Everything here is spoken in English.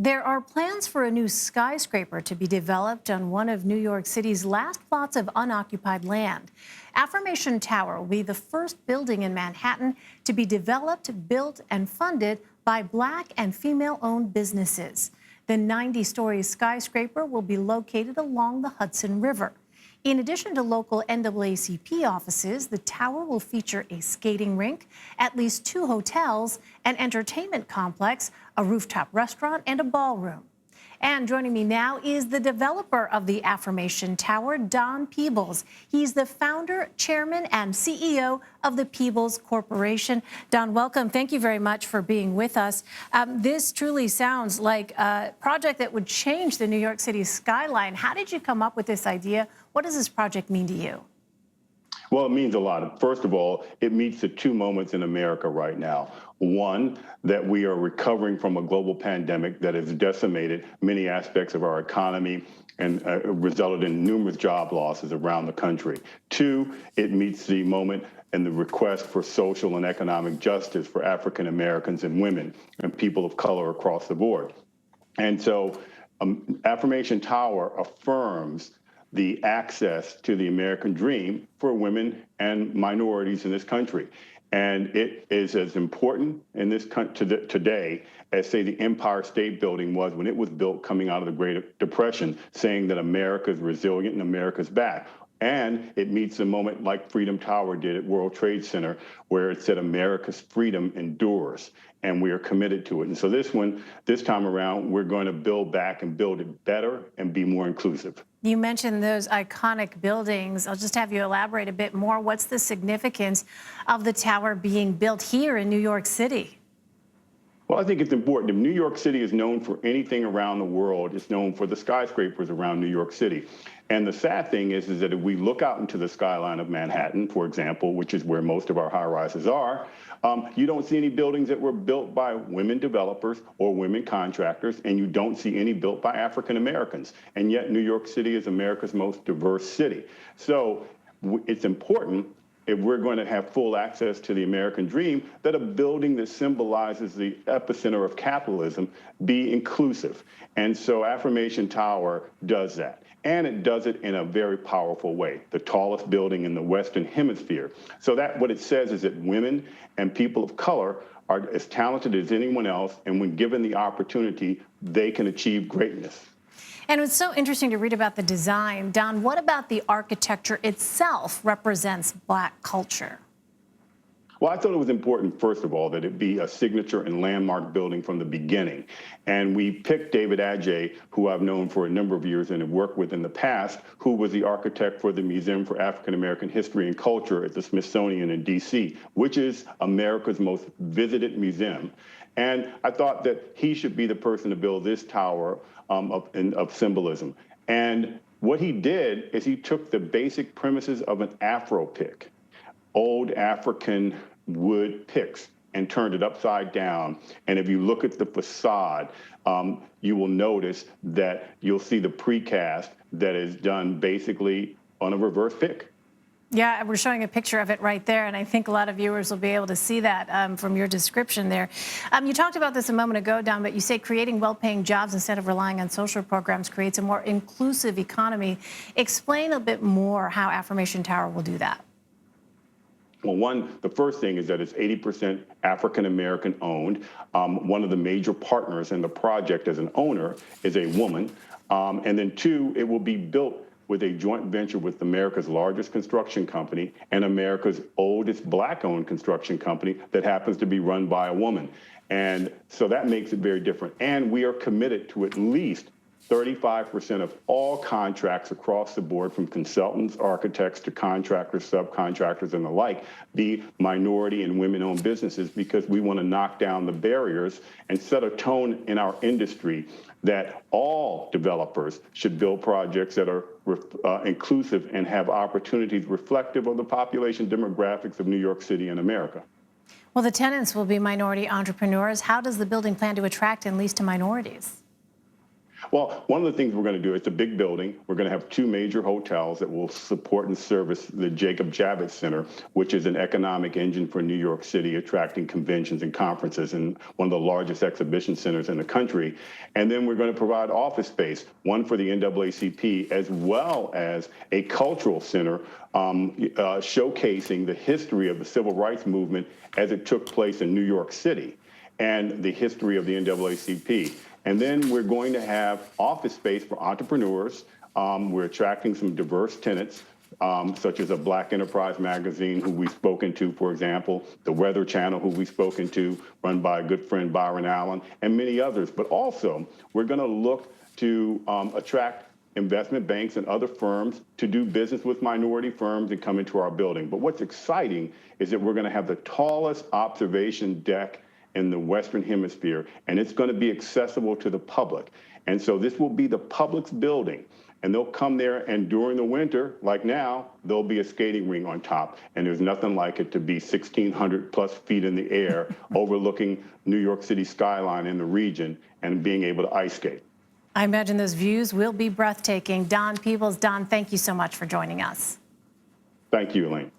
There are plans for a new skyscraper to be developed on one of New York City's last plots of unoccupied land. Affirmation Tower will be the first building in Manhattan to be developed, built, and funded by Black and female-owned businesses. The 90-story skyscraper will be located along the Hudson River. In addition to local NAACP offices, the tower will feature a skating rink, at least 2 hotels, an entertainment complex, a rooftop restaurant, and a ballroom. And joining me now is the developer of the Affirmation Tower, Don Peebles. He's the founder, chairman, and CEO of the Peebles Corporation. Don, welcome. Thank you very much for being with us. This truly sounds like a project that would change the New York City skyline. How did you come up with this idea? What does this project mean to you? Well, it means a lot. First of all, it meets the 2 moments in America right now. One, that we are recovering from a global pandemic that has decimated many aspects of our economy and resulted in numerous job losses around the country. 2, it meets the moment and the request for social and economic justice for African Americans and women and people of color across the board. And so Affirmation Tower affirms the access to the American dream for women and minorities in this country. And it is as important in this country today as, say, the Empire State Building was when it was built coming out of the Great Depression, saying that America is resilient and America's back. And it meets a moment like Freedom Tower did at World Trade Center, where it said America's freedom endures, and we are committed to it. And so this time around, we're going to build back and build it better and be more inclusive. You mentioned those iconic buildings. I'll just have you elaborate a bit more. What's the significance of the tower being built here in New York City? Well, I think it's important. If New York City is known for anything around the world, it's known for the skyscrapers around New York City. And the sad thing is that if we look out into the skyline of Manhattan, for example, which is where most of our high-rises are, you don't see any buildings that were built by women developers or women contractors, and you don't see any built by African Americans. And yet New York City is America's most diverse city. So it's important, if we're going to have full access to the American dream, that a building that symbolizes the epicenter of capitalism be inclusive. And so Affirmation Tower does that. And it does it in a very powerful way, the tallest building in the Western Hemisphere. So that what it says is that women and people of color are as talented as anyone else, and when given the opportunity, they can achieve greatness. And it's so interesting to read about the design. Don, what about the architecture itself represents Black culture? Well, I thought it was important, first of all, that it be a signature and landmark building from the beginning. And we picked David Adjaye, who I've known for a number of years and have worked with in the past, who was the architect for the Museum for African American History and Culture at the Smithsonian in D.C., which is America's most visited museum. And I thought that he should be the person to build this tower of symbolism. And what he did is he took the basic premises of an Afro pick, old African wood picks, and turned it upside down. And if you look at the facade, you will notice that you'll see the precast that is done basically on a reverse pick. Yeah, we're showing a picture of it right there, and I think a lot of viewers will be able to see that from your description there. You talked about this a moment ago, Don, but you say creating well-paying jobs instead of relying on social programs creates a more inclusive economy. Explain a bit more how Affirmation Tower will do that. Well, the first thing is that it's 80% African-American owned. One of the major partners in the project as an owner is a woman. And then 2, it will be built with a joint venture with America's largest construction company and America's oldest Black-owned construction company that happens to be run by a woman. And so that makes it very different. And we are committed to at least 35% of all contracts across the board, from consultants, architects to contractors, subcontractors, and the like, be minority and women-owned businesses, because we want to knock down the barriers and set a tone in our industry that all developers should build projects that are inclusive and have opportunities reflective of the population demographics of New York City and America. Well, the tenants will be minority entrepreneurs. How does the building plan to attract and lease to minorities? Well, one of the things we're going to do, it's a big building. We're going to have two major hotels that will support and service the Jacob Javits Center, which is an economic engine for New York City, attracting conventions and conferences and one of the largest exhibition centers in the country. And then we're going to provide office space, one for the NAACP, as well as a cultural center showcasing the history of the civil rights movement as it took place in New York City and the history of the NAACP. And then we're going to have office space for entrepreneurs. We're attracting some diverse tenants, such as a Black Enterprise magazine, who we've spoken to, for example, the Weather Channel, who we've spoken to, run by a good friend, Byron Allen, and many others. But also, we're going to look to attract investment banks and other firms to do business with minority firms and come into our building. But what's exciting is that we're going to have the tallest observation deck in the Western Hemisphere, and it's going to be accessible to the public. And so this will be the public's building, and they'll come there, and during the winter, like now, there'll be a skating ring on top, and there's nothing like it to be 1,600 plus feet in the air overlooking New York City skyline in the region and being able to ice skate. I imagine those views will be breathtaking. Don Peebles, Don, thank you so much for joining us. Thank you, Elaine.